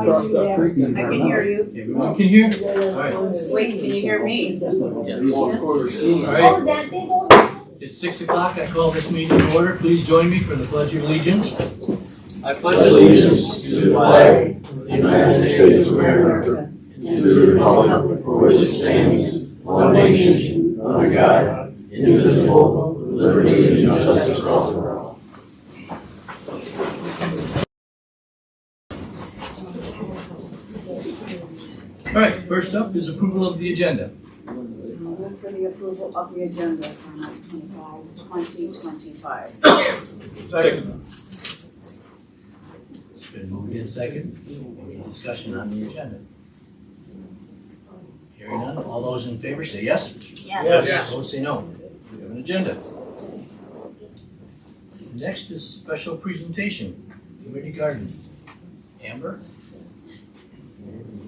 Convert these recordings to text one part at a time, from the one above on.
I can hear you. Everyone can hear? All right. Wait, can you hear me? All right. It's 6 o'clock. I call this meeting to order. Please join me for the Pledge of Allegiance. I pledge allegiance to the flag of the United States of America and to the republic for which it stands, one nation, under God, indivisible, with liberty and justice for all. All right, first up is approval of the agenda. Move for the approval of the agenda for 2025. Second. It's been moved in second. Any discussion on the agenda? Hearing none, all those in favor say yes. Yes. Opposed say no. We have an agenda. Next is special presentation, community garden. Amber,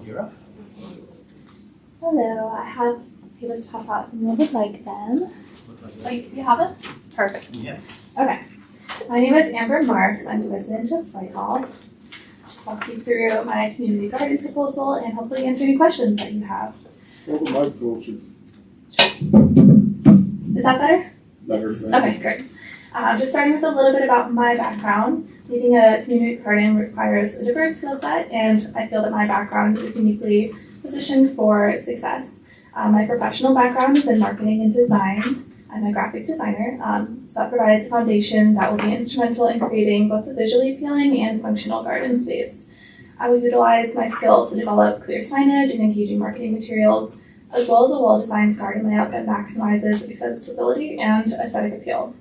you're up. Hello, I have papers to pass out if anyone would like them. Like, you have them? Perfect. Yeah. Okay. My name is Amber Marks. I'm the resident of Whitehall. Just walk you through my community garden proposal and hopefully answer any questions that you have. Is that better? Better. Okay, great. Just starting with a little bit about my background. Leading a community garden requires a diverse skill set, and I feel that my background is uniquely positioned for success. My professional background is in marketing and design. I'm a graphic designer, so that provides a foundation that will be instrumental in creating both a visually appealing and functional garden space. I will utilize my skills to develop clear signage and engaging marketing materials, as well as a well-designed garden layout that maximizes accessibility and aesthetic appeal.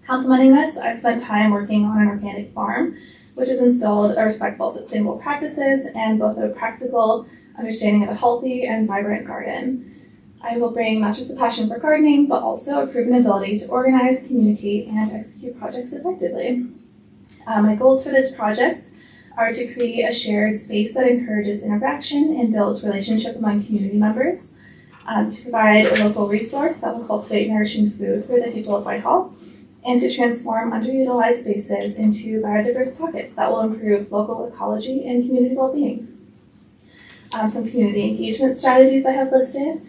Complementing this, I've spent time working on an organic farm, which has instilled a respectful, sustainable practices and both a practical understanding of a healthy and vibrant garden. I will bring not just the passion for gardening, but also a proven ability to organize, communicate, and execute projects effectively. My goals for this project are to create a shared space that encourages interaction and builds relationship among community members, to provide a local resource that will cultivate nourishing food for the people of Whitehall, and to transform underutilized spaces into biodiverse pockets that will improve local ecology and community well-being. Some community engagement strategies I have listed.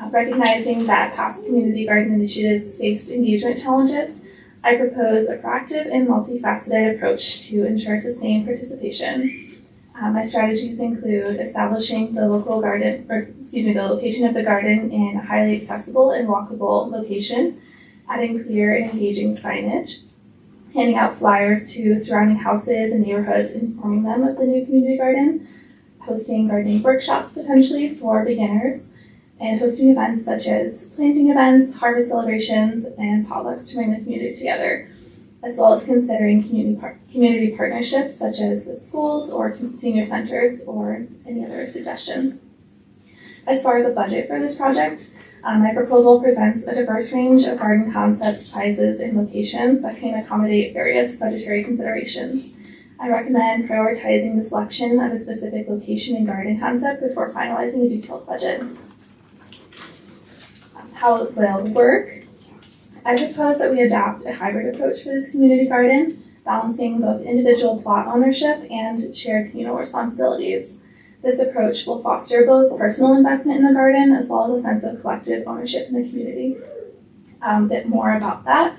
Recognizing that past community garden initiatives faced engagement challenges, I propose a proactive and multifaceted approach to ensure sustained participation. My strategies include establishing the the location of the garden in a highly accessible and walkable location, adding clear and engaging signage, handing out flyers to surrounding houses and neighborhoods, informing them of the new community garden, hosting gardening workshops potentially for beginners, and hosting events such as planting events, harvest celebrations, and potlucks to bring the community together, as well as considering community partnerships such as with schools or senior centers or any other suggestions. As far as a budget for this project, my proposal presents a diverse range of garden concepts, sizes, and locations that can accommodate various budgetary considerations. I recommend prioritizing the selection of a specific location and garden concept before finalizing a detailed budget. How it will work. I propose that we adopt a hybrid approach for this community garden, balancing both individual plot ownership and shared communal responsibilities. This approach will foster both personal investment in the garden as well as a sense of collective ownership in the community. A bit more about that.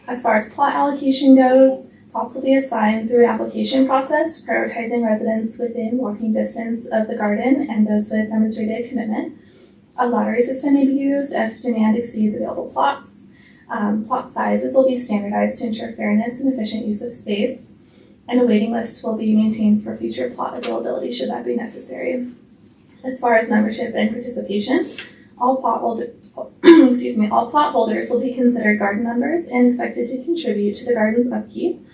As far as plot allocation goes, plots will be assigned through an application process, prioritizing residents within walking distance of the garden and those with demonstrated commitment. A lottery system may be used if demand exceeds available plots. Plot sizes will be standardized to ensure fairness and efficient use of space, and a waiting list will be maintained for future plot availability should that be necessary. As far as membership and participation, all plot holders will be considered garden members and expected to contribute to the garden's upkeep,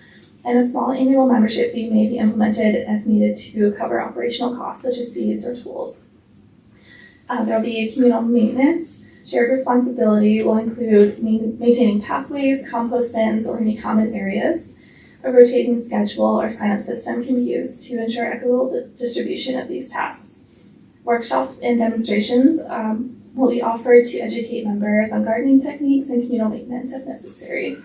and a small annual membership fee may be implemented if needed to cover operational costs such as seeds or tools. There will be communal maintenance. Shared responsibility will include maintaining pathways, compost bins, or any common areas. A rotating schedule or sign-up system can be used to ensure equitable distribution of these tasks. Workshops and demonstrations will be offered to educate members on gardening techniques and communal maintenance if necessary.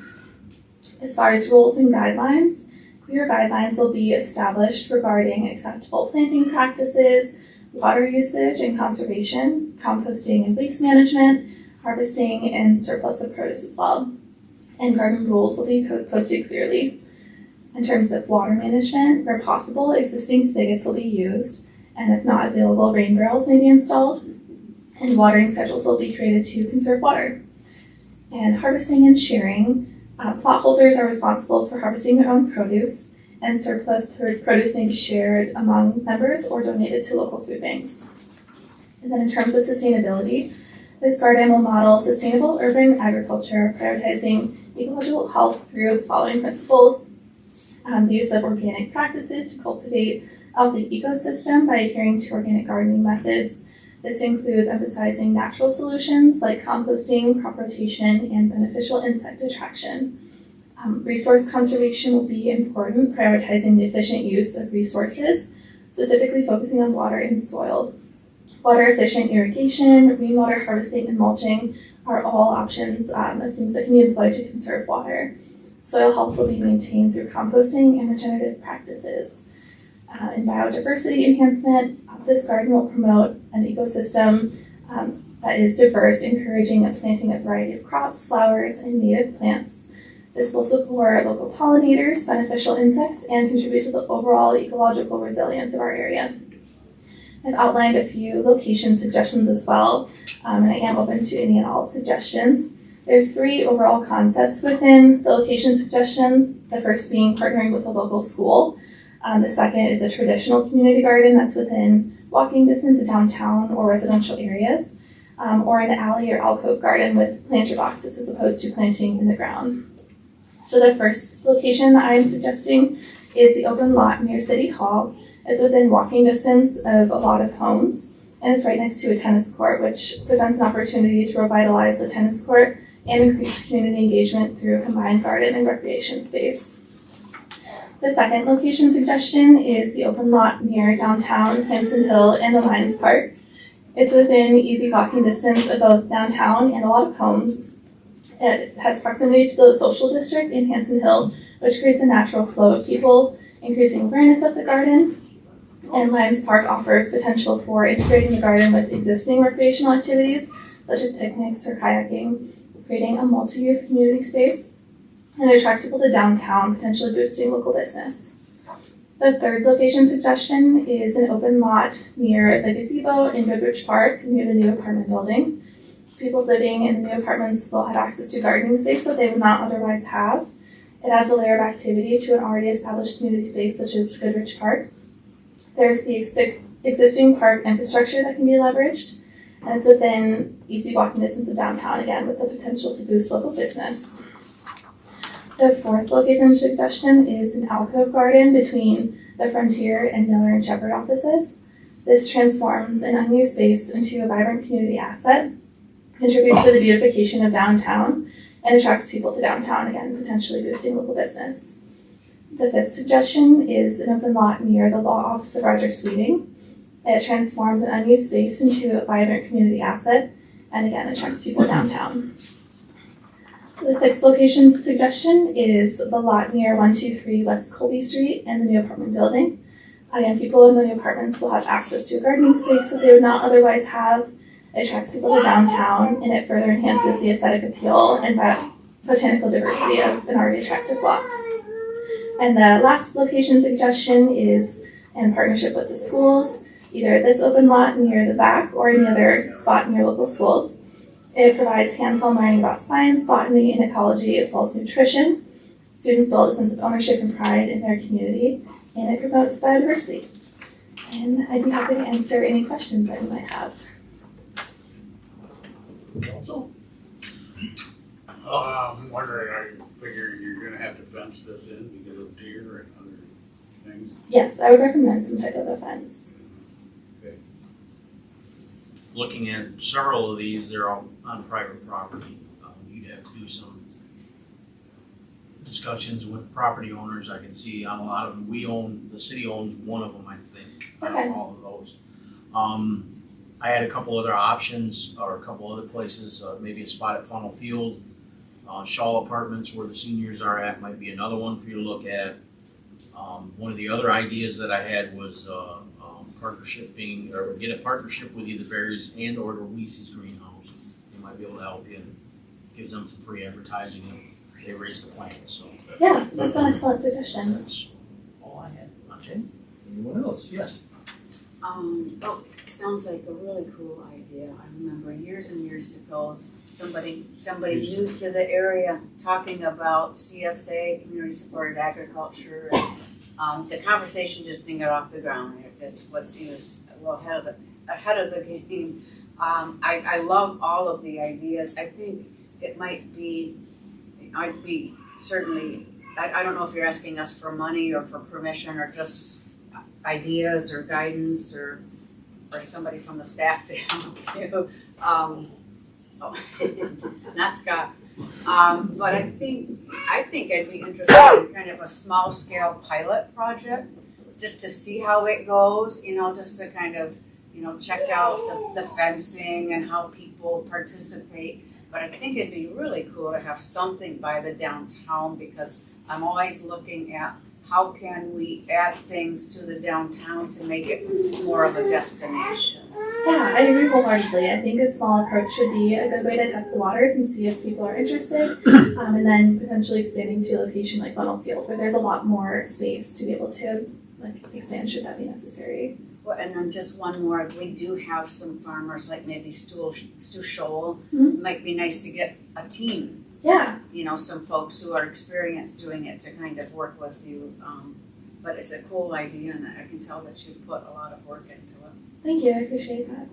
As far as rules and guidelines, Clear guidelines will be established regarding acceptable planting practices, water usage and conservation, composting and waste management, harvesting and surplus of produce as well. And garden rules will be posted clearly. In terms of water management, where possible, existing spigots will be used, and if not available, rain barrels may be installed, and watering schedules will be created to conserve water. And harvesting and sharing, plot holders are responsible for harvesting their own produce, and surplus produce may be shared among members or donated to local food banks. And then in terms of sustainability, this garden will model sustainable urban agriculture, prioritizing ecological health through the following principles. The use of organic practices to cultivate a healthy ecosystem by adhering to organic gardening methods. This includes emphasizing natural solutions like composting, crop rotation, and beneficial insect attraction. Resource conservation will be important, prioritizing the efficient use of resources, specifically focusing on water and soil. Water efficient irrigation, rainwater harvesting, and mulching are all options of things that can be employed to conserve water. Soil health will be maintained through composting and regenerative practices. In biodiversity enhancement, this garden will promote an ecosystem that is diverse, encouraging the planting of a variety of crops, flowers, and native plants. This will support local pollinators, beneficial insects, and contribute to the overall ecological resilience of our area. I've outlined a few location suggestions as well, and I am open to any and all suggestions. There's 3 overall concepts within the location suggestions, the first being partnering with a local school. The second is a traditional community garden that's within walking distance of downtown or residential areas, or an alley or alcove garden with planter boxes as opposed to planting in the ground. So the first location that I am suggesting is the open lot near City Hall. It's within walking distance of a lot of homes, and it's right next to a tennis court, which presents an opportunity to revitalize the tennis court and increase community engagement through a combined garden and recreation space. The second location suggestion is the open lot near downtown, Hanson Hill, and the Lions Park. It's within easy walking distance of both downtown and a lot of homes. It has proximity to the social district in Hanson Hill, which creates a natural flow of people, increasing awareness of the garden. And Lions Park offers potential for integrating the garden with existing recreational activities, such as picnics or kayaking, creating a multi-use community space, and it attracts people to downtown, potentially boosting local business. The third location suggestion is an open lot near the gazebo in Goodrich Park, near the new apartment building. People living in the new apartments will have access to gardening space that they would not otherwise have. It adds a layer of activity to an already established community space such as Goodrich Park. There's the existing park infrastructure that can be leveraged, and it's within easy walking distance of downtown, again, with the potential to boost local business. The fourth location suggestion is an alcove garden between the Frontier and Miller and Shepherd offices. This transforms an unused space into a vibrant community asset, contributes to the beautification of downtown, and attracts people to downtown, again, potentially boosting local business. The fifth suggestion is an open lot near the law office of Roger Sweeting. It transforms an unused space into a vibrant community asset, and again, attracts people downtown. The sixth location suggestion is the lot near 123 West Colby Street and the new apartment building. Again, people in the new apartments will have access to a gardening space that they would not otherwise have. It attracts people to downtown, and it further enhances the aesthetic appeal and botanical diversity of an already attractive lot. And the last location suggestion is in partnership with the schools, either this open lot near the VAC or any other spot near local schools. It provides hands-on learning about science, botany, and ecology, as well as nutrition. Students build a sense of ownership and pride in their community, and it promotes biodiversity. And I'd be happy to answer any questions that you might have. I'm wondering, I figure you're gonna have to fence this in because of deer and other things. Yes, I would recommend some type of a fence. Okay. Looking at several of these, they're all on private property. You'd have to do some discussions with property owners. I can see on a lot of them, the city owns one of them, I think, out Okay. of all of those. I had a couple other options or a couple other places, maybe a spot at Funnel Field. Shaw Apartments where the seniors are at might be another one for you to look at. One of the other ideas that I had was get a partnership with either Barry's and or Louise's Greenhouse. They might be able to help you and gives them some free advertising and they raise the plants. So Yeah, that's an excellent suggestion. that's all I had. Okay. Anyone else? Yes. Sounds like a really cool idea. I remember years and years ago, somebody new to the area talking about CSA, community supported agriculture, and the conversation just didn't get off the ground. It just was, he was well ahead of the game. I love all of the ideas. I think it might be, I'd be certainly, I don't know if you're asking us for money or for permission or just ideas or guidance or somebody from the staff to help you. Not Scott. But I think I'd be interested in kind of a small scale pilot project just to see how it goes, just to kind of, check out the fencing and how people participate. But I think it'd be really cool to have something by the downtown because I'm always looking at how can we add things to the downtown to make it more of a destination. Yeah, I agree wholeheartedly. I think a small approach should be a good way to test the waters and see if people are interested, and then potentially expanding to a location like Funnel Field, where there's a lot more space to be able to expand should that be necessary. Well, and then just one more, we do have some farmers like maybe Stu Scholl. Mm-hmm. It might be nice to get a team. Yeah. Some folks who are experienced doing it to kind of work with you. But it's a cool idea and I can tell that you've put a lot of work into it. Thank you, I appreciate that.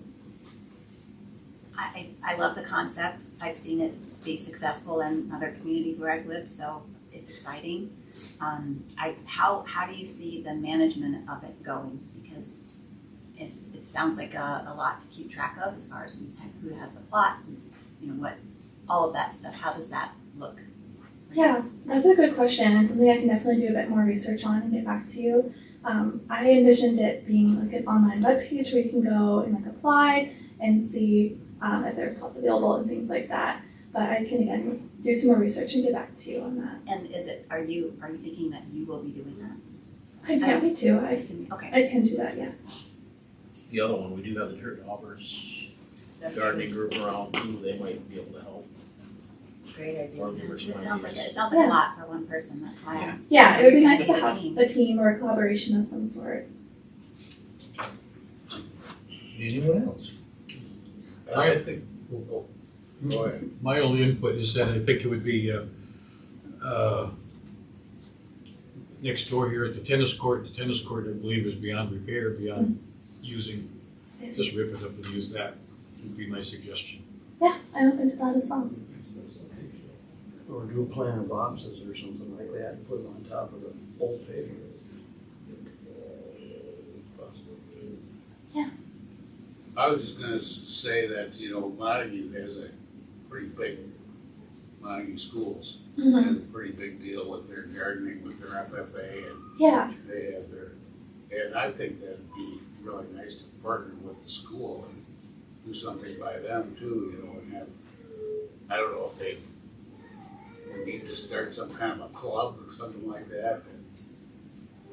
I love the concept. I've seen it be successful in other communities where I've lived, so it's exciting. How do you see the management of it going? Because it sounds like a lot to keep track of as far as who has the plot, what, all of that stuff. How does that look? Yeah, that's a good question and something I can definitely do a bit more research on and get back to you. I envisioned it being like an online webpage where you can go and apply and see if there's plots available and things like that. But I can again do some more research and get back to you on that. And are you thinking that you will be doing that? I'd be happy to. Okay. I can do that, yeah. The other one, we do have the Dirt Daubers gardening group around too. They might be able to help. Great idea. Or give her some It sounds like ideas. a lot for one person. That's why. Yeah. Yeah, it would be nice to have a team or a collaboration of some sort. Anyone else? I think, go ahead. My only input is that I think it would be next door here at the tennis court. The tennis court, I believe, is beyond repair, beyond using. Just rip it up and use that would be my suggestion. Yeah, I'm open to that as well. Or do a plan of boxes or something like that and put it on top of the old pavement. I was just gonna say that, Montague has a pretty big, Montague schools Mm-hmm. has a pretty big deal with their gardening, with their FFA, and Yeah, they have and I think that'd be really nice to partner with the school and do something by them too, and have, I don't know if they need to start some kind of a club or something like that,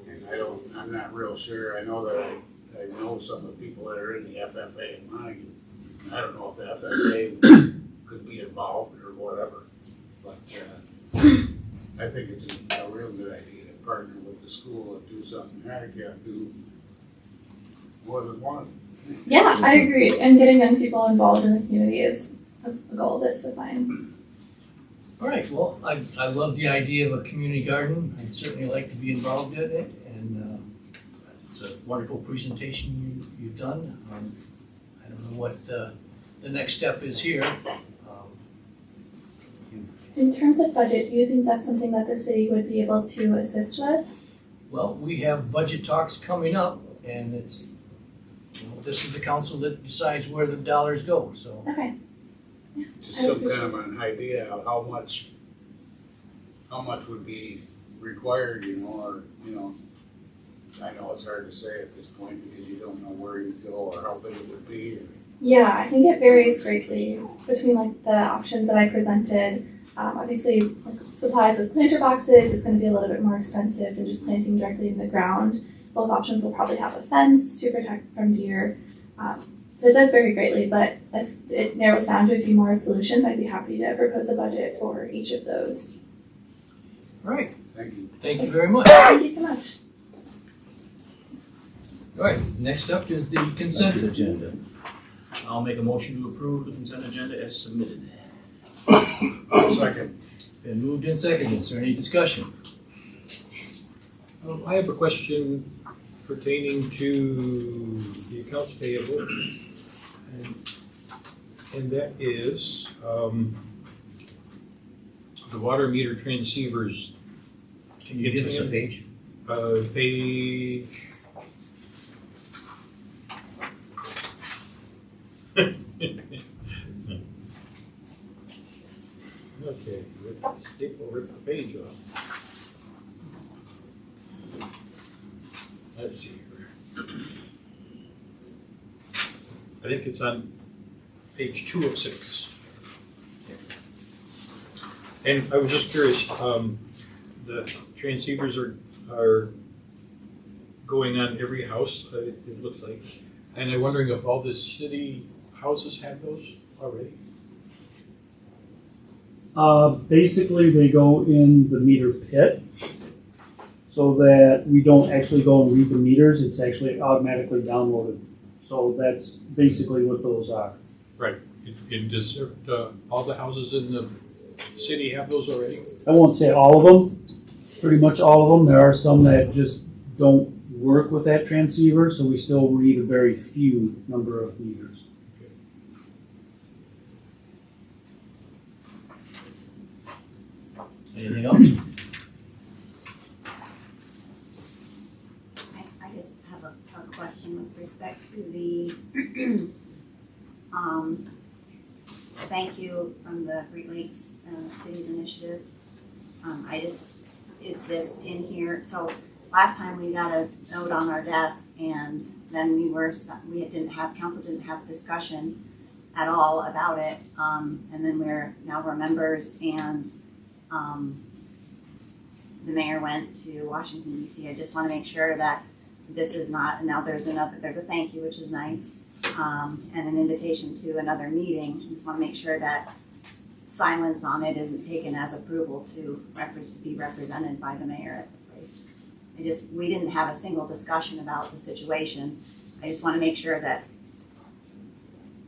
and I'm not real sure. I know that I know some of the people that are in the FFA in Montague. I don't know if the FFA could be involved or whatever, but I think it's a real good idea to partner with the school and do something. I can't do more than one. yeah, I agree. And getting young people involved in the community is a goal of this with mine. All right, well, I love the idea of a community garden. I'd certainly like to be involved in it, and it's a wonderful presentation you've done. I don't know what the next step is here. In terms of budget, do you think that's something that the city would be able to assist with? Well, we have budget talks coming up, and it's, this is the council that decides where the dollars go, so. Okay. Just some kind of an idea of how much would be required, or, I know it's hard to say at this point because you don't know where you'd go or how big it would be. Yeah, I think it varies greatly between the options that I presented. Obviously, supplies with planter boxes. It's going to be a little bit more expensive than just planting directly in the ground. Both options will probably have a fence to protect from deer. So it does vary greatly, but if it narrows down to a few more solutions, I'd be happy to propose a budget for each of those. All right, Thank you. thank you very much. Thank you so much. All right, next up is the consent agenda. I'll make a motion to approve the consent agenda as submitted. Second. Been moved and seconded. Is there any discussion? I have a question pertaining to the accounts payable. And that is, the water meter transceivers. Can you give us a page? Page. Okay, rip the page off. Let's see here. I think it's on page 2 of 6. And I was just curious, the transceivers are going on every house, it looks like. And I'm wondering if all the city houses have those already? Basically, they go in the meter pit so that we don't actually go and read the meters. It's actually automatically downloaded. So that's basically what those are. Right. And does all the houses in the city have those already? I won't say all of them, pretty much all of them. There are some that just don't work with that transceiver, so we still read a very few number of meters. Anything else? I just have a question with respect to the, thank you from the Great Lakes Cities Initiative. Is this in here? So last time we got a note on our desk and then council didn't have a discussion at all about it. And then now we're members and the mayor went to Washington DC. I just want to make sure that this is not, now there's a thank you, which is nice, and an invitation to another meeting. I just want to make sure that silence on it isn't taken as approval to be represented by the mayor at the place. We didn't have a single discussion about the situation. I just want to make sure that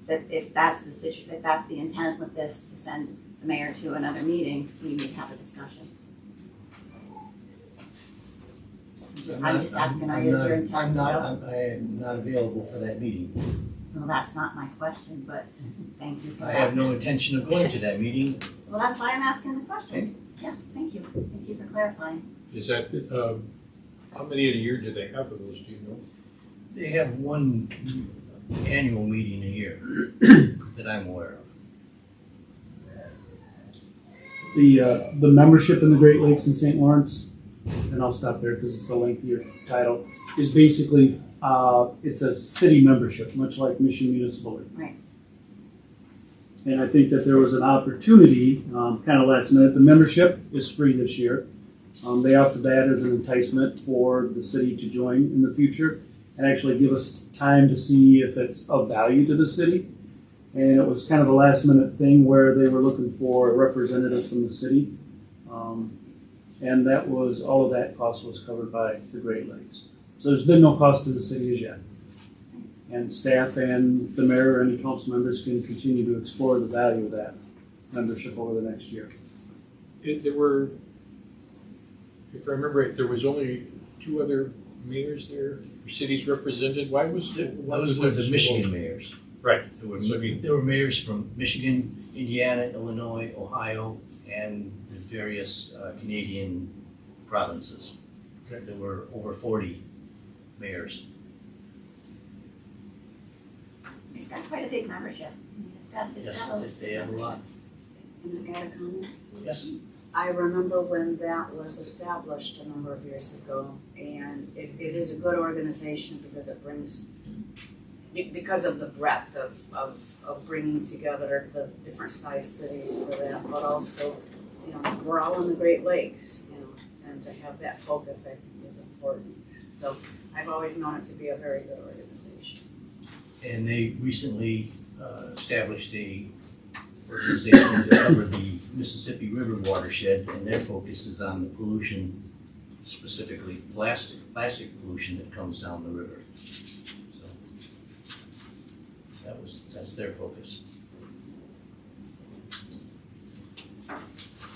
if that's the intent with this, to send the mayor to another meeting, we need to have a discussion. I'm just asking, is your intent to go? I am not available for that meeting. Well, that's not my question, but thank you for I that. have no intention of going to that meeting. Well, that's why I'm asking the question. Yeah, thank you. Thank you for clarifying. Is that, how many a year do they have of those, do you know? They have one annual meeting a year that I'm aware of. The membership in the Great Lakes and St. Lawrence, and I'll stop there because it's a lengthier title, is basically it's a city membership, much like Mission Municipal. Right. And I think that there was an opportunity, kind of last minute. The membership is free this year. They offered that as an enticement for the city to join in the future and actually give us time to see if it's of value to the city. And it was kind of a last minute thing where they were looking for a representative from the city. And that was, all of that cost was covered by the Great Lakes. So there's been no cost to the city as yet. And staff and the mayor and any council members can continue to explore the value of that membership over the next year. There were, if I remember right, there was only 2 other mayors there, or cities represented. Why was Those were the Michigan mayors. Right. There were mayors from Michigan, Indiana, Illinois, Ohio, and the various Canadian provinces. Okay. There were over 40 mayors. It's got quite a big membership. Yes, they have a lot. Can I add a comment? Yes. I remember when that was established a number of years ago, and it is a good organization because it brings, because of the breadth of bringing together the different size cities for that, but also we're all in the Great Lakes, and to have that focus, I think, is important. So I've always known it to be a very good organization. And they recently established a organization to cover the Mississippi River watershed, and their focus is on the pollution, specifically plastic pollution that comes down the river. So that's their focus.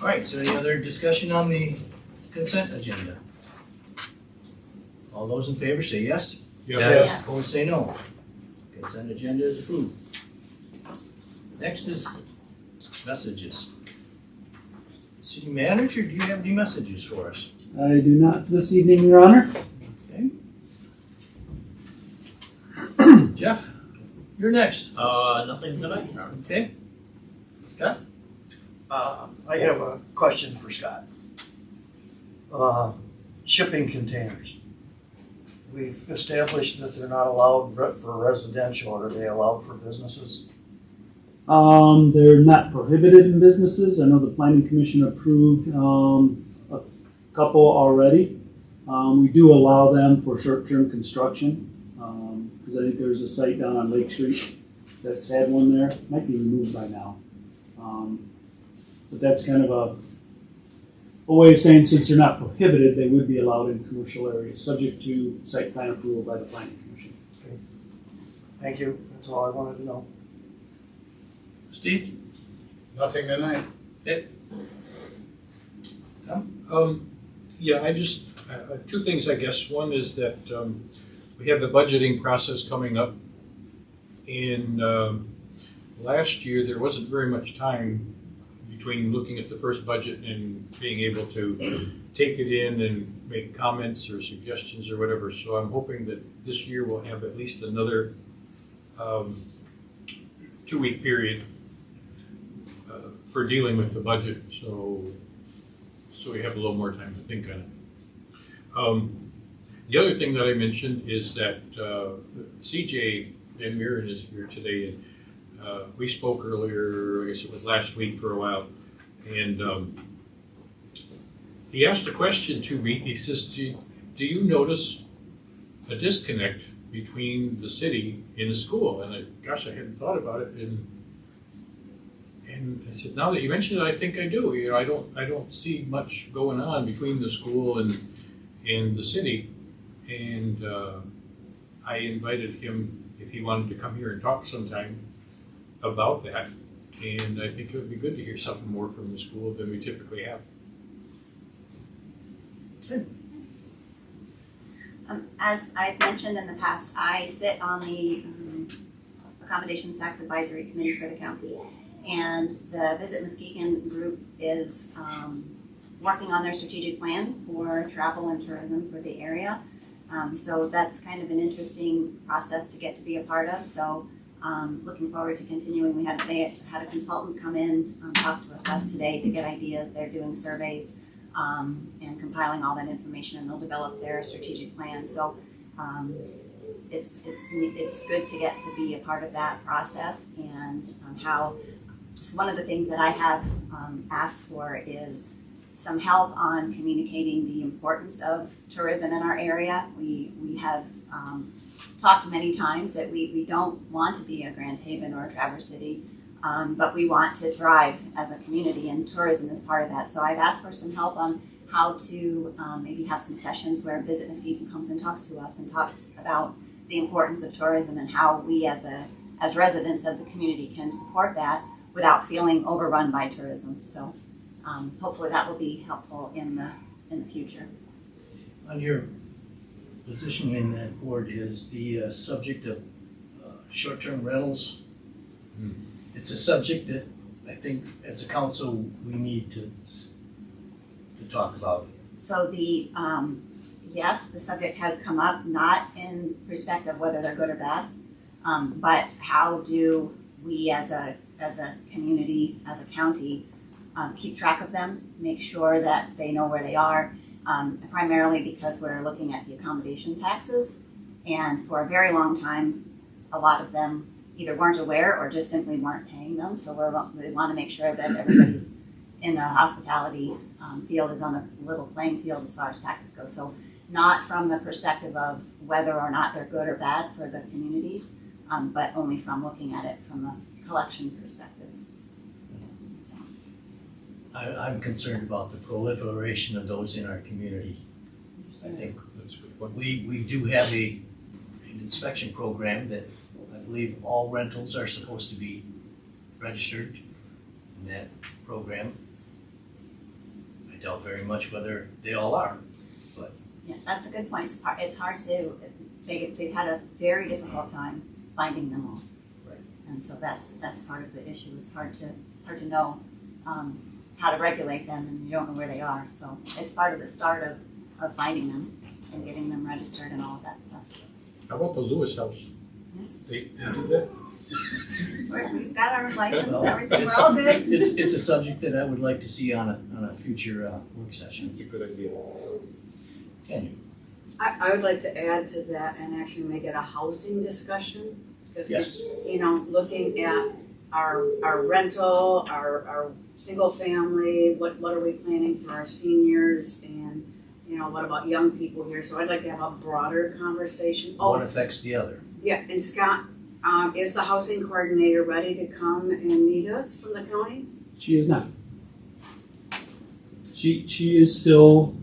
All right, so any other discussion on the consent agenda? All those in favor say yes. Yes. Opposed say no. Consent agenda is approved. Next is messages. City manager, do you have any messages for us? I do not this evening, Your Honor. Okay. Jeff, you're next. Nothing tonight, Your Honor. Okay. Scott? I have a question for Scott. Shipping containers. We've established that they're not allowed for residential. Are they allowed for businesses? They're not prohibited in businesses. I know the Planning Commission approved a couple already. We do allow them for short-term construction because I think there's a site down on Lake Street that's had one there. Might be removed by now. But that's kind of a way of saying since they're not prohibited, they would be allowed in commercial areas, subject to site plan approval by the Planning Commission. Okay. Thank you. That's all I wanted to know. Steve? Nothing tonight. Yeah, I just, two things, I guess. One is that we have the budgeting process coming up. In last year, there wasn't very much time between looking at the first budget and being able to take it in and make comments or suggestions or whatever. So I'm hoping that this year we'll have at least another 2-week period for dealing with the budget, so we have a little more time to think on it. The other thing that I mentioned is that CJ Van Buren is here today, and we spoke earlier, I guess it was last week for a while, and he asked a question to me. He says, do you notice a disconnect between the city and the school? And gosh, I hadn't thought about it, and I said, now that you mention it, I think I do. I don't see much going on between the school and the city, and I invited him if he wanted to come here and talk sometime about that, and I think it would be good to hear something more from the school than we typically have. As I've mentioned in the past, I sit on the Accommodations Tax Advisory Committee for the county, and the Visit Muskegon group is working on their strategic plan for travel and tourism for the area. So that's kind of an interesting process to get to be a part of. So looking forward to continuing. They had a consultant come in, talk with us today to get ideas. They're doing surveys and compiling all that information, and they'll develop their strategic plan. So it's good to get to be a part of that process, and so one of the things that I have asked for is some help on communicating the importance of tourism in our area. We have talked many times that we don't want to be a Grand Haven or a Traverse City, but we want to thrive as a community, and tourism is part of that. So I've asked for some help on how to maybe have some sessions where Visit Muskegon comes and talks to us and talks about the importance of tourism and how we as residents of the community can support that without feeling overrun by tourism. So hopefully that will be helpful in the future. On your position in that board is the subject of short-term rentals. It's a subject that I think as a council we need to talk about. So yes, the subject has come up, not in respect of whether they're good or bad, but how do we as a community, as a county, keep track of them, make sure that they know where they are, primarily because we're looking at the accommodation taxes, and for a very long time, a lot of them either weren't aware or just simply weren't paying them. So we want to make sure that everybody's in a hospitality field is on a little playing field as far as taxes go. So not from the perspective of whether or not they're good or bad for the communities, but only from looking at it from a collection perspective. So. I'm concerned about the proliferation of those in our community. I think That's a good point. we do have an inspection program that I believe all rentals are supposed to be registered in that program. I doubt very much whether they all are, but. Yeah, that's a good point. It's hard to, they've had a very difficult time finding them all. Right. And so that's part of the issue. It's hard to know how to regulate them, and you don't know where they are. So it's part of the start of finding them and getting them registered and all of that stuff. How about the Lewis House? Yes, They do that? we've got our license, Well, everything, we're all good. It's a subject that I would like to see on a future work session. It's a good idea. Can you? I would like to add to that and actually make it a housing discussion. Because, Yes. you know, looking at our rental, our single family, what are we planning for our seniors, and, you know, what about young people here? So I'd like to have a broader conversation. One affects the other. Yeah, and Scott, is the housing coordinator ready to come and meet us from the county? She is not. She is still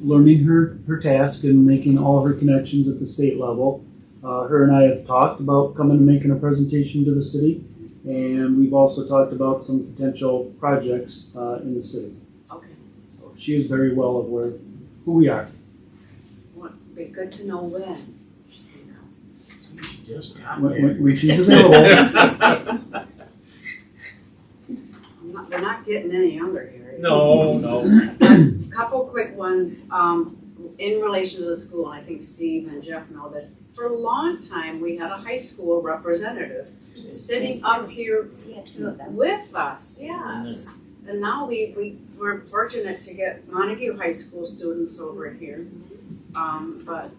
learning her task and making all of her connections at the state level. Her and I have talked about coming and making a presentation to the city, and we've also talked about some potential projects in the city. Okay, So she is very well aware of who we are. well, it'd be good to know when she can come. You should just got When she's available. We're not getting any younger here. No. Couple quick ones, in relation to the school, and I think Steve and Jeff know this. For a long time, we had a high school representative sitting up here We had two of them. with us, yes. And now we're fortunate to get Montague High School students over here. But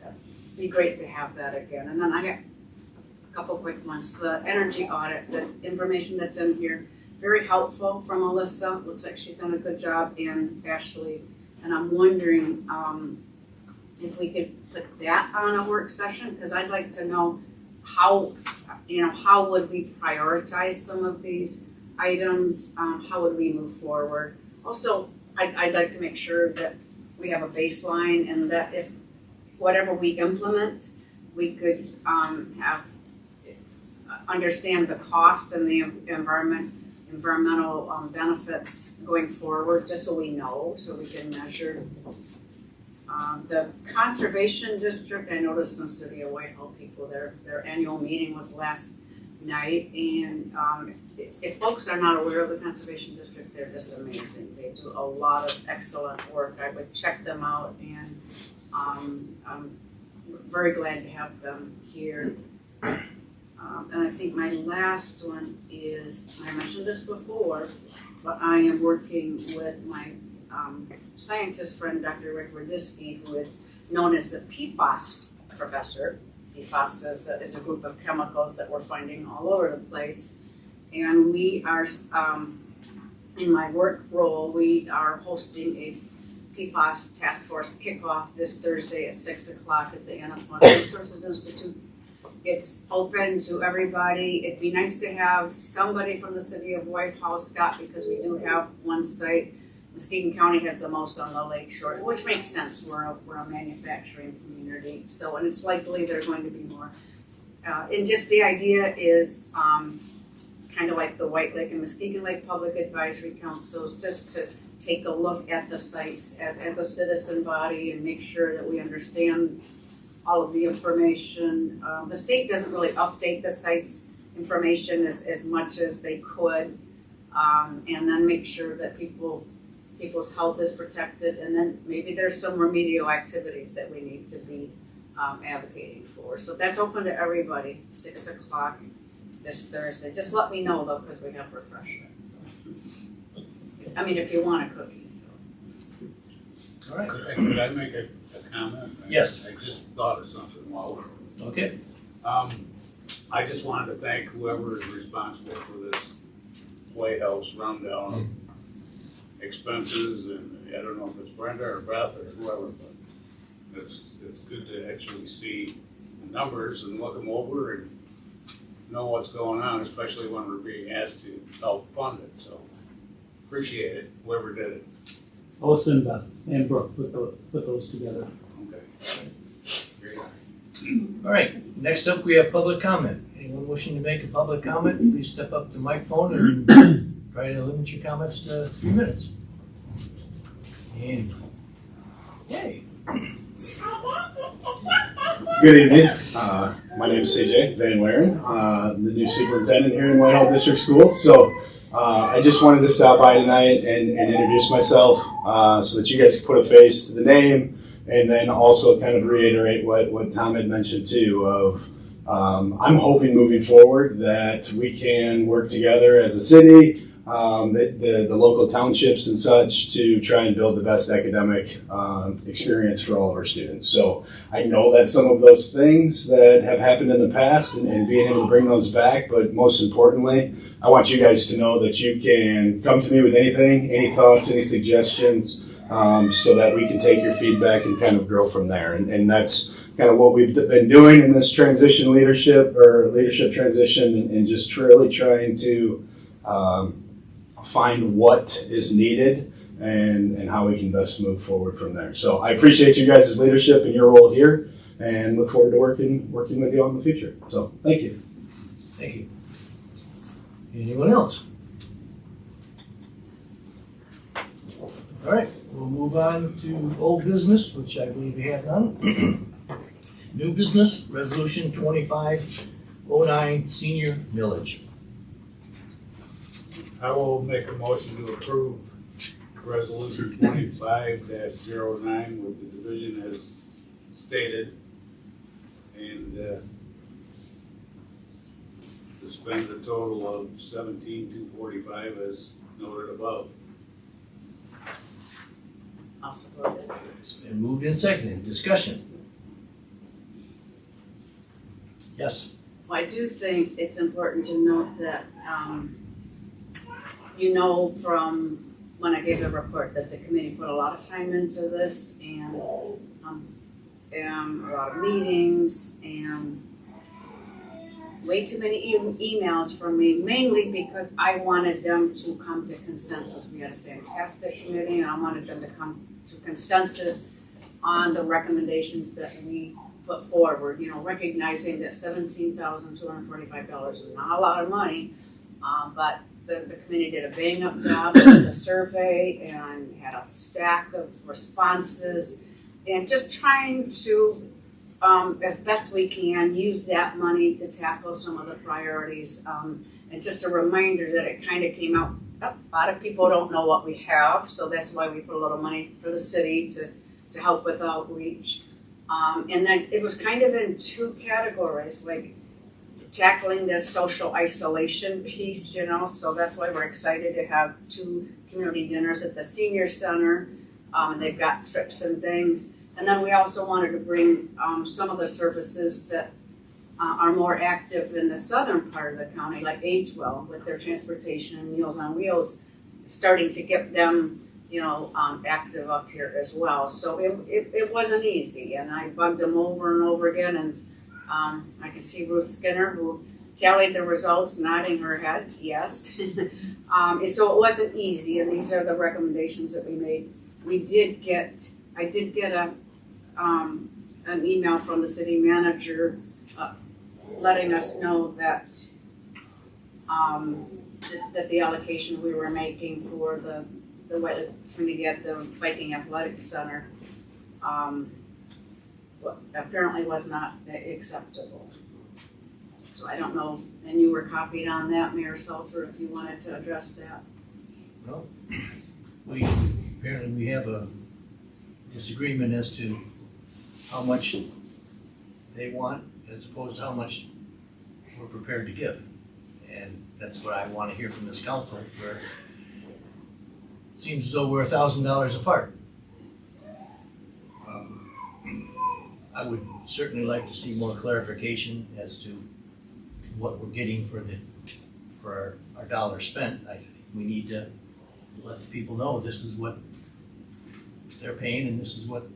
it'd be great to have that again. And then I got a couple quick ones. The energy audit, the information that's in here, very helpful from Alyssa. Looks like she's done a good job, and Ashley. And I'm wondering if we could put that on a work session, because I'd like to know how would we prioritize some of these items? How would we move forward? Also, I'd like to make sure that we have a baseline, and that if whatever we implement, we could understand the cost and the environmental benefits going forward, just so we know, so we can measure. The Conservation District, I noticed some City of Whitehall people, their annual meeting was last night, and if folks are not aware of the Conservation District, they're just amazing. They do a lot of excellent work. I would check them out, and I'm very glad to have them here. And I think my last one is, I mentioned this before, but I am working with my scientist friend, Dr. Rick Radisky, who is known as the PFAS professor. PFAS is a group of chemicals that we're finding all over the place. And we are, in my work role, we are hosting a PFAS task force kickoff this Thursday at 6 o'clock at the Annis Water Resources Institute. It's open to everybody. It'd be nice to have somebody from the City of Whitehall, Scott, because we do have one site. Muskegon County has the most on the lake shore, which makes sense. We're a manufacturing community, so, and it's likely there are going to be more. And just the idea is kind of like the White Lake and Muskegon Lake Public Advisory Councils, just to take a look at the sites as a citizen body and make sure that we understand all of the information. The state doesn't really update the sites information as much as they could, and then make sure that people's health is protected, and then maybe there's some remedial activities that we need to be advocating for. So that's open to everybody, 6 o'clock this Thursday. Just let me know though, because we have refreshments. So. I mean, if you want a cookie. So. All right. Could I make a comment? Yes. I just thought of something while we're. Okay. I just wanted to thank whoever is responsible for this White House rundown of expenses, and I don't know if it's Brenda or Beth or whoever, but it's good to actually see the numbers and look them over and know what's going on, especially when we're being asked to help fund it, so appreciate it, whoever did it. Melissa, Beth, and Brooke put those together. Okay. All right, next up we have public comment. Anyone wishing to make a public comment, please step up to the microphone and try to limit your comments to 3 minutes. And, yay. Good evening. My name is CJ Van Waren, the new superintendent here in Whitehall District Schools. So I just wanted to stop by tonight and introduce myself so that you guys can put a face to the name, and then also kind of reiterate what Tom had mentioned too of I'm hoping moving forward that we can work together as a city, the local townships and such, to try and build the best academic experience for all of our students. So I know that some of those things that have happened in the past and being able to bring those back, but most importantly, I want you guys to know that you can come to me with anything, any thoughts, any suggestions, so that we can take your feedback and kind of grow from there. And that's kind of what we've been doing in this leadership transition, and just really trying to find what is needed and how we can best move forward from there. So I appreciate you guys' leadership and your role here, and look forward to working with you all in the future. So thank you. Thank you. Anyone else? All right, we'll move on to old business, which I believe we have none. New business, resolution 2509, senior millage. I will make a motion to approve resolution 25-09 with the division as stated, and to spend a total of $17,245 as noted above. I'll support it. It's been moved and seconded. Discussion. Yes. Well, I do think it's important to note that, you know, from when I gave the report that the committee put a lot of time into this, and a lot of meetings, and way too many emails from me, mainly because I wanted them to come to consensus. We had a fantastic committee, and I wanted them to come to consensus on the recommendations that we put forward, you know, recognizing that $17,245 is not a lot of money, but the committee did a bang-up job with the survey and had a stack of responses, and just trying to, as best we can, use that money to tackle some of the priorities. And just a reminder that it kind of came out, a lot of people don't know what we have, so that's why we put a little money for the city to help with outreach. And then it was kind of in two categories, like tackling this social isolation piece, you know, so that's why we're excited to have 2 community dinners at the senior center. They've got trips and things. And then we also wanted to bring some of the services that are more active in the southern part of the county, like Agewell, with their transportation and Meals on Wheels, starting to get them, you know, active up here as well. So it wasn't easy, and I bugged them over and over again, and I can see Ruth Skinner, who tallied the results, nodding her head, yes. So it wasn't easy, and these are the recommendations that we made. I did get an email from the city manager letting us know that that the allocation we were making for the committee at the Viking Athletic Center apparently was not acceptable. So I don't know, and you were copied on that, Mayor Salter, if you wanted to address that. No. Apparently we have a disagreement as to how much they want as opposed to how much we're prepared to give. And that's what I want to hear from this council, where it seems as though we're $1,000 apart. I would certainly like to see more clarification as to what we're getting for our dollar spent. I think we need to let the people know this is what they're paying and this is what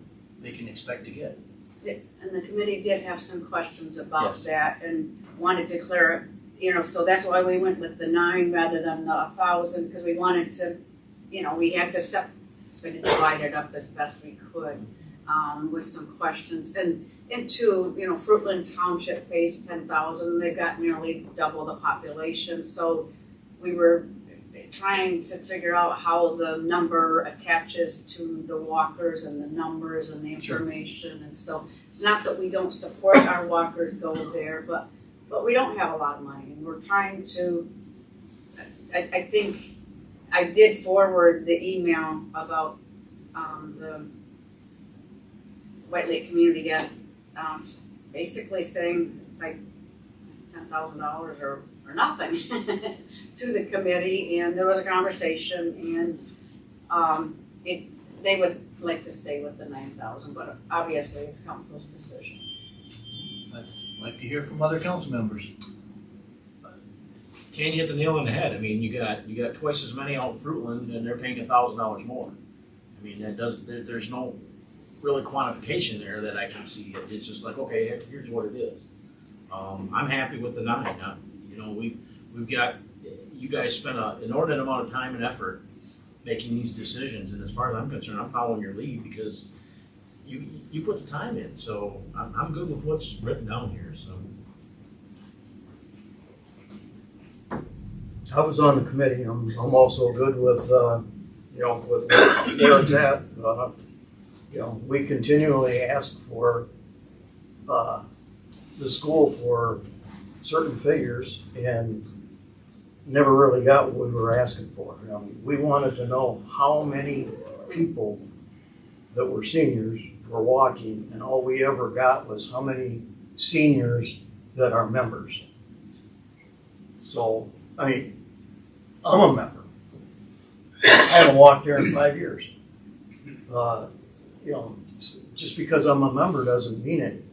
they can expect to get. And the committee did have some questions about Yes. that and wanted to clear, so that's why we went with the 9 rather than the 1,000, because we wanted to, we had to divide it up as best we could, with some questions. And two, Fruitland Township pays 10,000, they've got nearly double the population, so we were trying to figure out how the number attaches to the walkers and the numbers and the information. And so it's not that we don't support our walkers go there, but we don't have a lot of money, and we're trying to, I think I did forward the email about the White Lake Community Ed, basically saying like $10,000 or nothing to the committee, and there was a conversation, and they would like to stay with the 9,000, but obviously it's council's decision. I'd like to hear from other council members. Tanya hit the nail on the head. I mean, you got twice as many out in Fruitland, and they're paying $1,000 more. I mean, there's no really quantification there that I can see. It's just like, okay, here's what it is. I'm happy with the 9. We've got, you guys spent an inordinate amount of time and effort making these decisions, and as far as I'm concerned, I'm following your lead because you put the time in. So I'm good with what's written down here. So. I was on the committee. I'm also good with, with where it's at. We continually ask for the school for certain figures and never really got what we were asking for. We wanted to know how many people that were seniors were walking, and all we ever got was how many seniors that are members. So, I'm a member. I haven't walked there in 5 years. Just because I'm a member doesn't mean anything.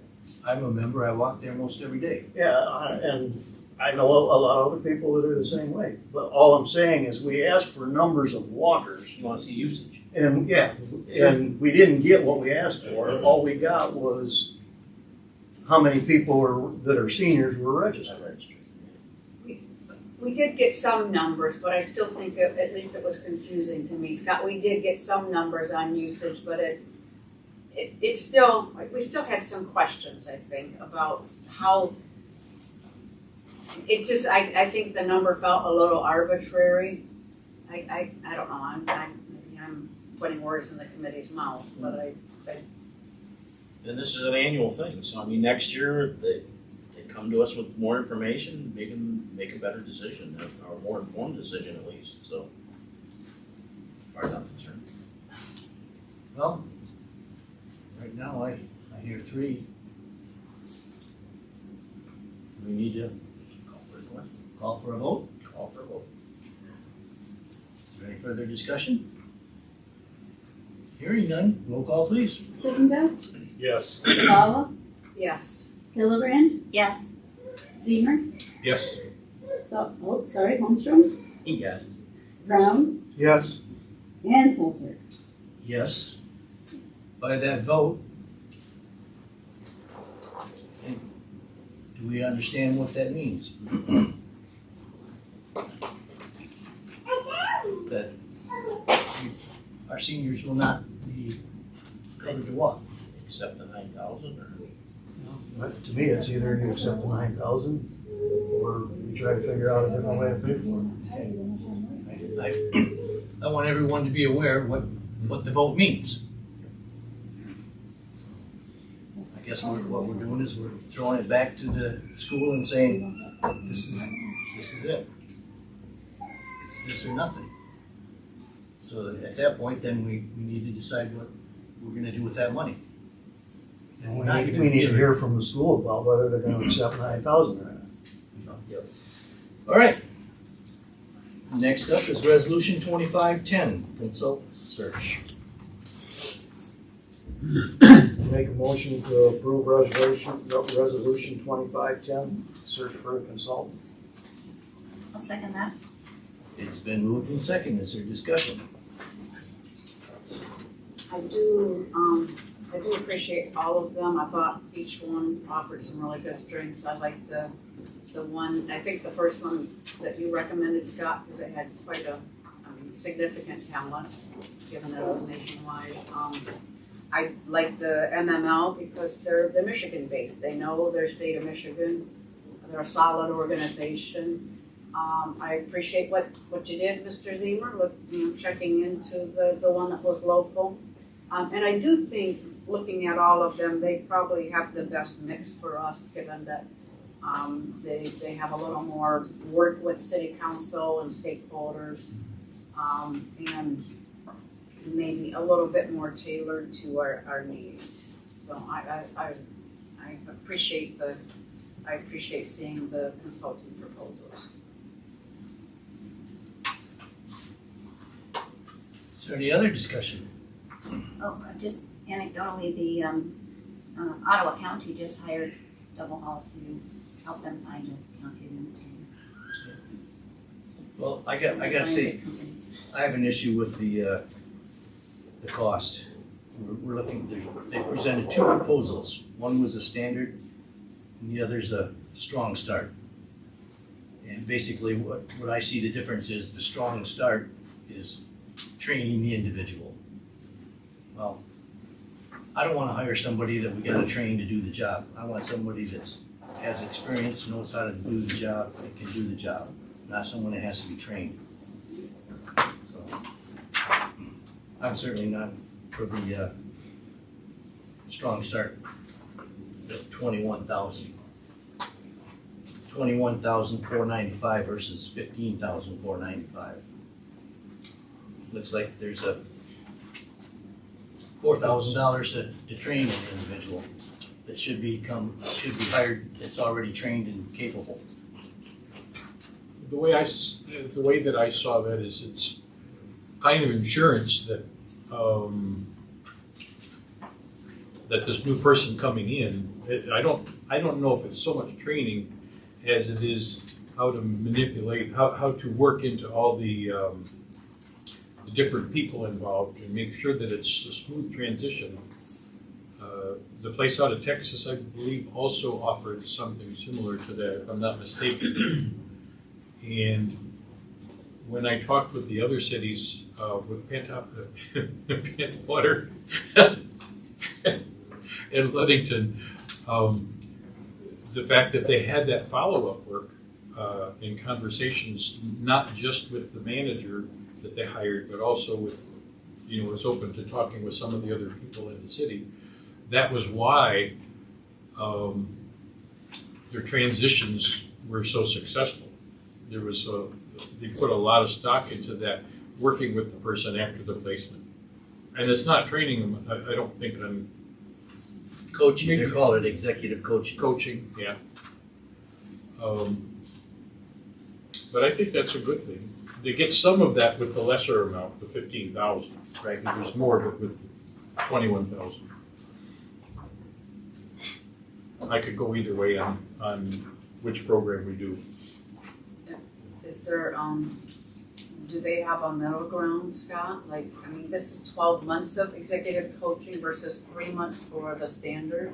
I'm a member, I walk there most every day. Yeah, and I know a lot of other people that are the same way. But all I'm saying is we asked for numbers of walkers. You want to see usage? And and we didn't get what we asked for. All we got was how many people that are seniors were registered. We did get some numbers, but I still think at least it was confusing to me, Scott. We did get some numbers on usage, but we still had some questions, I think, about how I think the number felt a little arbitrary. I don't know, maybe I'm putting words in the committee's mouth, but And this is an annual thing, so I mean, next year, they come to us with more information, make a better decision, or a more informed decision at least, so. As far as I'm concerned. Well, right now I hear 3. We need to call for a vote. Call for a vote. Is there any further discussion? Hearing none, roll call please. Sittenfeld, Yes. Lala, yes. Hillebrand, Yes. Zemer, Yes. Holmstrom, Yes. Brown, Yes. and Salter. Yes. By that vote, do we understand what that means? That our seniors will not be covered to walk. Except the 9,000, or? But to me, it's either you accept the 9,000 or you try to figure out a different way to pay for it. I want everyone to be aware of what the vote means. I guess what we're doing is we're throwing it back to the school and saying, this is it. It's this or nothing. So at that point, then we need to decide what we're gonna do with that money. And we need to hear from the school about whether they're gonna accept 9,000 or not. All right. Next up is Resolution 2510, consultant search. Make a motion to approve resolution 2510, search for a consultant. I'll second that. It's been moved and seconded. Is there discussion? I do appreciate all of them. I thought each one offered some really good strengths. I like the one, I think the first one that you recommended, Scott, because it had quite a significant talent, given that it was nationwide. I like the MML because they're Michigan based. They know their state of Michigan. They're a solid organization. I appreciate what you did, Mr. Zemer, checking into the one that was local. And I do think, looking at all of them, they probably have the best mix for us, given that they have a little more work with city council and stakeholders, and maybe a little bit more tailored to our needs. So I appreciate seeing the consulting proposals. Is there any other discussion? Oh, just anecdotally, the Ottawa County just hired Double Hall to help them find a county administrator. Well, I gotta say, I have an issue with the cost. We're looking, they presented two proposals. One was a standard and the other's a strong start. And basically what I see the difference is the strong start is training the individual. Well, I don't want to hire somebody that we gotta train to do the job. I want somebody that's has experience, knows how to do the job, and can do the job, not someone that has to be trained. So, I'm certainly not for the strong start. The 21,000. 21,495 versus 15,495. Looks like there's a $4,000 to train an individual that should be hired, that's already trained and capable. The way that I saw that is it's kind of insurance that that this new person coming in, I don't know if it's so much training as it is how to manipulate, how to work into all the different people involved and make sure that it's a smooth transition. The place out of Texas, I believe, also offered something similar to that, if I'm not mistaken. And when I talked with the other cities, with Pentwater and Ludington, the fact that they had that follow-up work in conversations, not just with the manager that they hired, but also with, was open to talking with some of the other people in the city. That was why their transitions were so successful. They put a lot of stock into that, working with the person after the placement. And it's not training them, I don't think, on coaching. They call it executive coaching. Coaching, yeah. But I think that's a good thing. They get some of that with the lesser amount, the 15,000. Right. And there's more of it with 21,000. I could go either way on which program we do. Is there, do they have a middle ground, Scott? This is 12 months of executive coaching versus 3 months for the standard.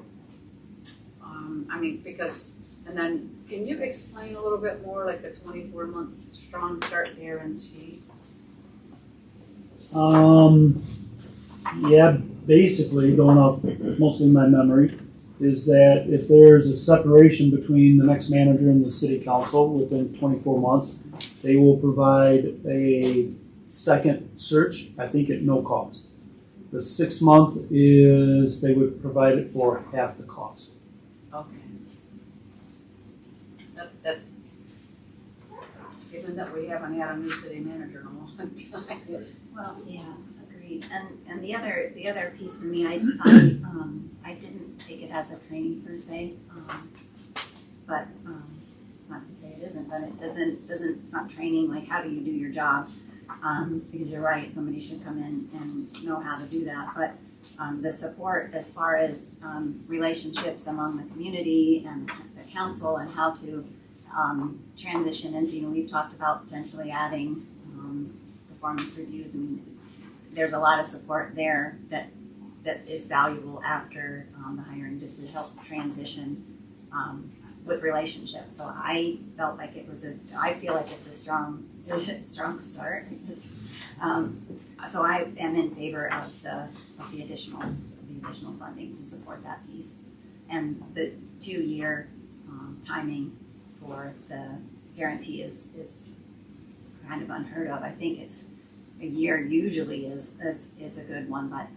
And then can you explain a little bit more, like the 24-month strong start guarantee? Yeah, basically, going off mostly my memory, is that if there's a separation between the next manager and the city council within 24 months, they will provide a second search, I think at no cost. The 6 month is, they would provide it for half the cost. Okay. That given that we haven't had a new city manager in a long time. Well, yeah, agreed. And the other piece for me, I didn't take it as a training per se, but not to say it isn't, but it doesn't. It's not training. Like, how do you do your job? Because you're right, somebody should come in and know how to do that. But the support as far as relationships among the community and the council, and how to transition into, we've talked about potentially adding performance reviews. I mean, there's a lot of support there that is valuable after the hiring, just to help transition with relationships. So I felt like I feel like it's a strong start. Because, so I am in favor of the additional funding to support that piece, and the 2-year timing for the guarantee is kind of unheard of. I think it's a year usually is a good one, but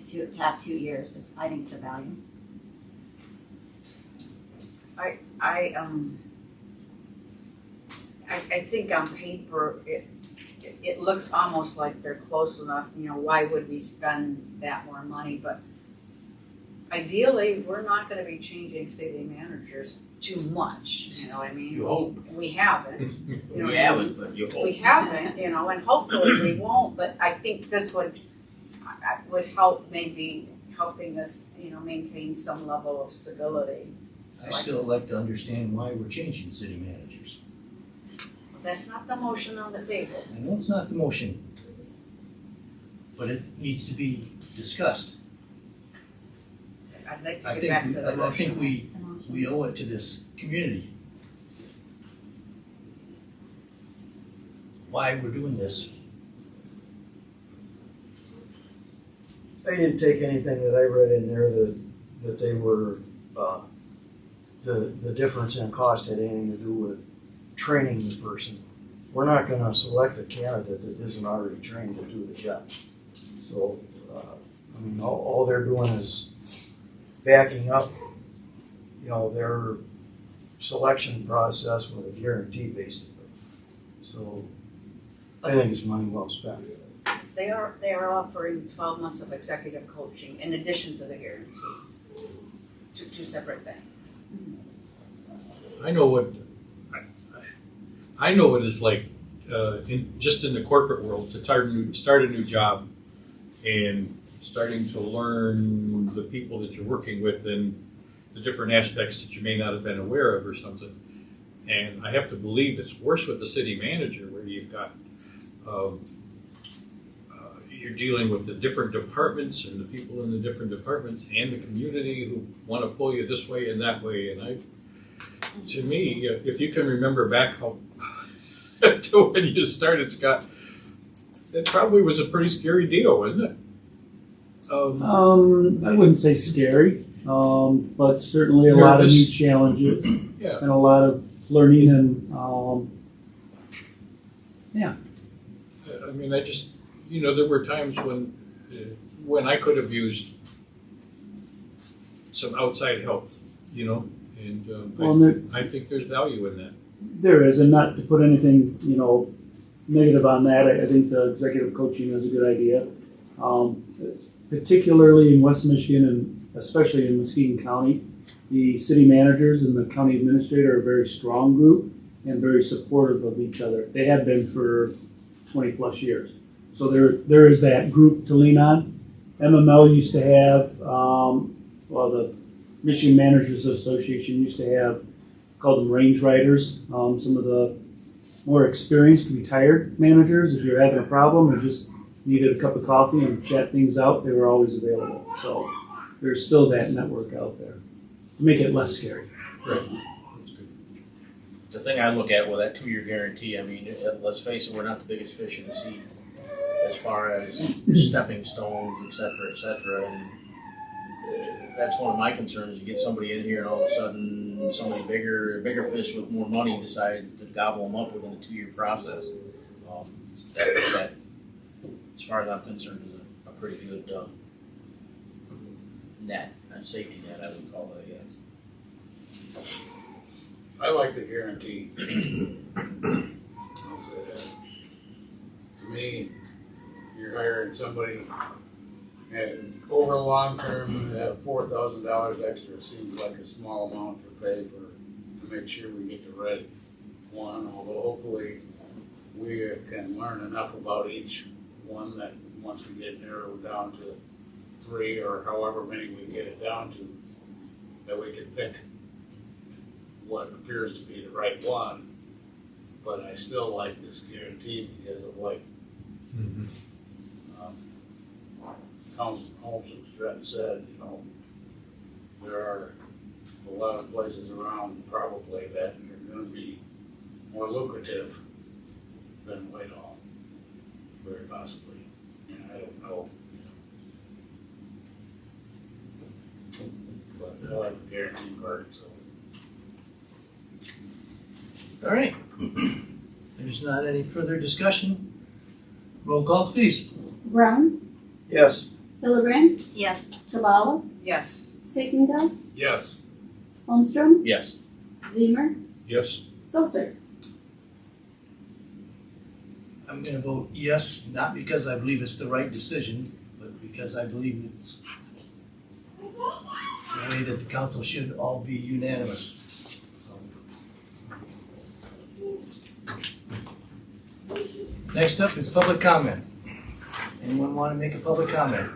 to have 2 years I think it's a value. I think on paper it looks almost like they're close enough. Why would we spend that more money? But ideally, we're not going to be changing city managers too much. You know what I mean? You hope. We haven't. We haven't, but you hope. We haven't, and hopefully we won't. But I think this would help, maybe helping us, maintain some level of stability. I still like to understand why we're changing city managers. That's not the motion on the table. I know it's not the motion, but it needs to be discussed. I'd like to get back to the motion. I think we owe it to this community. Why we're doing this. I didn't take anything that I read in there that they were, the difference in cost had anything to do with training the person. We're not gonna select a candidate that isn't already trained to do the job. So, all they're doing is backing up, their selection process with a guarantee, basically. So, I think it's money well spent. They are offering 12 months of executive coaching in addition to the guarantee. Two separate things. I know what it's like just in the corporate world to start a new job and starting to learn the people that you're working with and the different aspects that you may not have been aware of or something. And I have to believe it's worse with the city manager, where you've got you're dealing with the different departments and the people in the different departments and the community who want to pull you this way and that way. And to me, if you can remember back how to when you started, Scott, that probably was a pretty scary deal, wasn't it? I wouldn't say scary, but certainly a lot of new challenges Yeah. and a lot of learning and yeah. I mean, there were times when I could have used some outside help, and I think there's value in that. There is, and not to put anything, negative on that. I think the executive coaching is a good idea, particularly in West Michigan and especially in Muskegon County. The city managers and the county administrator are a very strong group and very supportive of each other. They have been for 20 plus years. So there is that group to lean on. MML used to have, the Michigan Managers Association used to have, called them range riders. Some of the more experienced retired managers, if you're having a problem or just needed a cup of coffee and chat things out, they were always available. So there's still that network out there to make it less scary. Right. The thing I look at with that 2-year guarantee, I mean, let's face it, we're not the biggest fish in the sea as far as stepping stones, et cetera, and that's one of my concerns. You get somebody in here and all of a sudden somebody bigger fish with more money decides to gobble them up within a 2-year process. That, as far as I'm concerned, is a pretty good net, a safety net, I would call it, I guess. I like the guarantee. I'll say that. To me, you're hiring somebody and over the long term, $4,000 extra seems like a small amount to pay to make sure we get the right one. Although hopefully we can learn enough about each one that once we get narrowed down to 3 or however many we get it down to, that we can pick what appears to be the right one, but I still like this guarantee because of like Councilman Holmes said, you know, there are a lot of places around probably that are gonna be more lucrative than Whitehall, very possibly. And I don't know. But I like the guarantee part, so. All right. There's not any further discussion. Roll call, please. Brown, Yes. Hildebrand, Yes. Kabala, Yes. Sicknick, Yes. Holmstrom, Yes. Zemer, Yes. Salter. I'm gonna vote yes, not because I believe it's the right decision, but because I believe it's the way that the council should all be unanimous. Next up is public comment. Anyone want to make a public comment?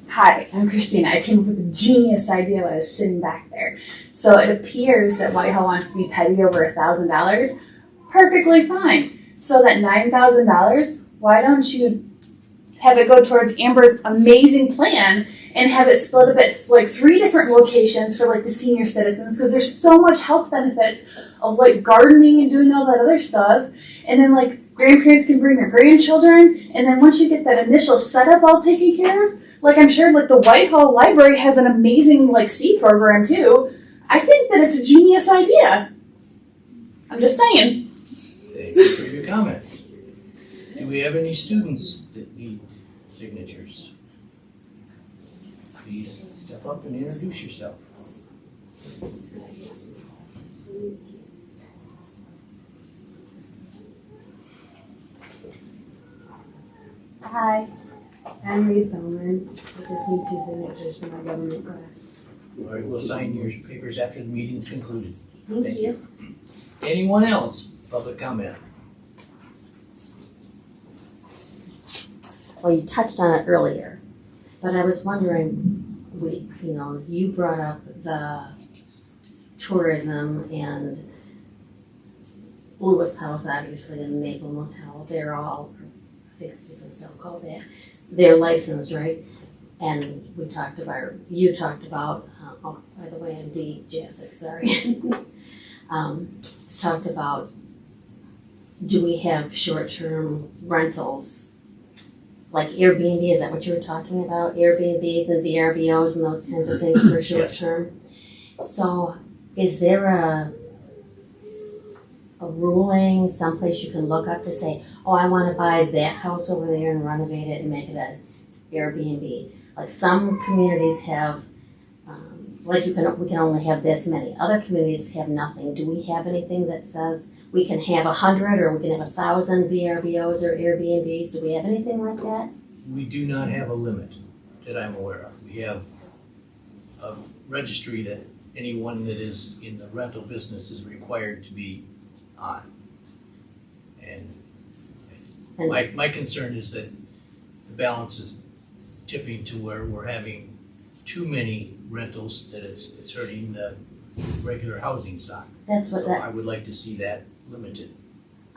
Hi, I'm Christina. I came up with a genius idea when I was sitting back there. So it appears that Whitehall wants to be petty over $1,000. Perfectly fine. So that $9,000, why don't you have it go towards Amber's amazing plan and have it split up at like 3 different locations for like the senior citizens, because there's so much health benefits of like gardening and doing all that other stuff. And then like grandparents can bring their grandchildren, and then once you get that initial setup all taken care of, like I'm sure like the Whitehall Library has an amazing like seed program too. I think that it's a genius idea. I'm just saying. Thank you for your comments. Do we have any students that need signatures? Please step up and introduce yourself. Hi, I'm Reed Bowman. I just need 2 signatures for my government class. All right, we'll sign your papers after the meeting's concluded. Thank you. Anyone else? Public comment? Well, you touched on it earlier, but I was wondering, you brought up the tourism and Lewis House, obviously, and Maple Motel. They're all, I think it's even still called that. They're licensed, right? And you talked about, oh, by the way, I'm D. Jessic, sorry. Talked about, do we have short-term rentals? Like Airbnb, is that what you were talking about? Airbnbs and VRBOs and those kinds of things for short-term? So is there a ruling, someplace you can look up to say, oh, I want to buy that house over there and renovate it and make it an Airbnb? Like some communities have, we can only have this many. Other communities have nothing. Do we have anything that says we can have 100 or we can have 1,000 VRBOs or Airbnbs? Do we have anything like that? We do not have a limit that I'm aware of. We have a registry that anyone that is in the rental business is required to be on. And my concern is that the balance is tipping to where we're having too many rentals, that it's hurting the regular housing stock. That's what So I would like to see that limited.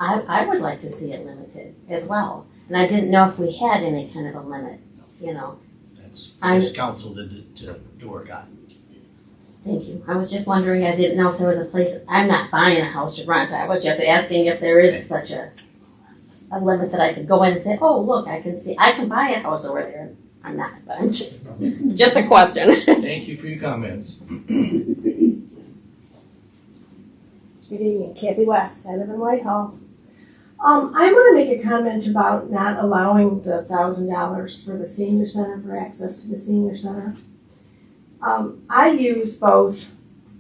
I would like to see it limited as well. And I didn't know if we had any kind of a limit, That's for this council to work on. Thank you. I was just wondering, I didn't know if there was a place, I'm not buying a house to rent. I was just asking if there is such a limit that I could go in and say, oh, look, I can buy a house over there. I'm not, but I'm just a question. Thank you for your comments. Good evening, Kathy West. I live in Whitehall. I want to make a comment about not allowing the $1,000 for the senior center, for access to the senior center. I use both,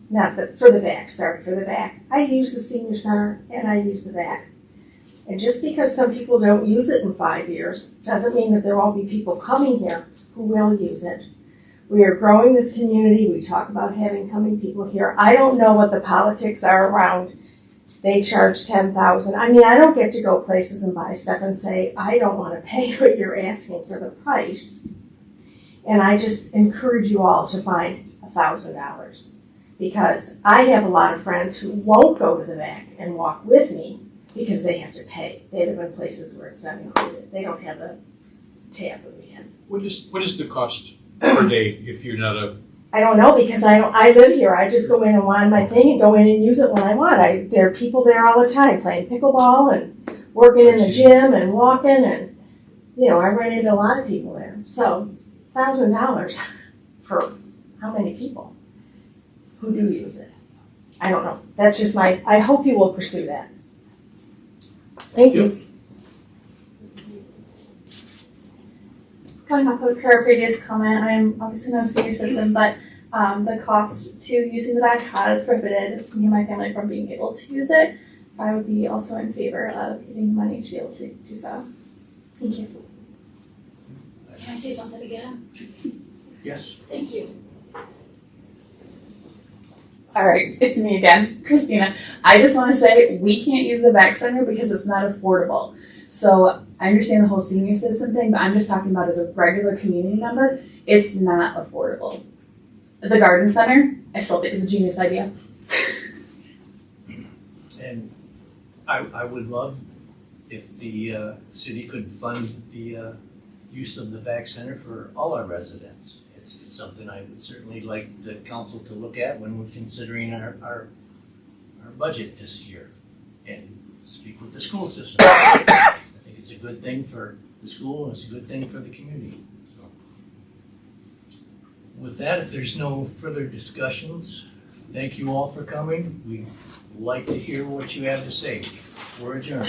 for the VAC. I use the senior center and I use the VAC. And just because some people don't use it in 5 years doesn't mean that there won't be people coming here who will use it. We are growing this community. We talk about having coming people here. I don't know what the politics are around. They charge $10,000. I mean, I don't get to go places and buy stuff and say, I don't want to pay what you're asking for the price. And I just encourage you all to find $1,000. Because I have a lot of friends who won't go to the back and walk with me because they have to pay. They live in places where it's not included. They don't have the tab that we have. What is the cost per day if you're not a, I don't know because I live here. I just go in and wind my thing and go in and use it when I want. There are people there all the time playing pickleball and working in the gym and walking and, I run into a lot of people there. So $1,000 for how many people who do use it? I don't know. That's just I hope you will pursue that. Thank you. Going off of her previous comment, I'm obviously not a senior citizen, but the cost to using the back has prohibited me and my family from being able to use it. So I would be also in favor of giving money to be able to do so. Thank you. Can I say something again? Yes. Thank you. All right, it's me again, Christina. I just want to say we can't use the back center because it's not affordable. So I understand the whole senior citizen thing, but I'm just talking about as a regular community member, it's not affordable. The garden center, I still think is a genius idea. And I would love if the city could fund the use of the back center for all our residents. It's something I would certainly like the council to look at when we're considering our budget this year and speak with the school system. I think it's a good thing for the school and it's a good thing for the community. So, with that, if there's no further discussions, thank you all for coming. We'd like to hear what you have to say. We're adjourned.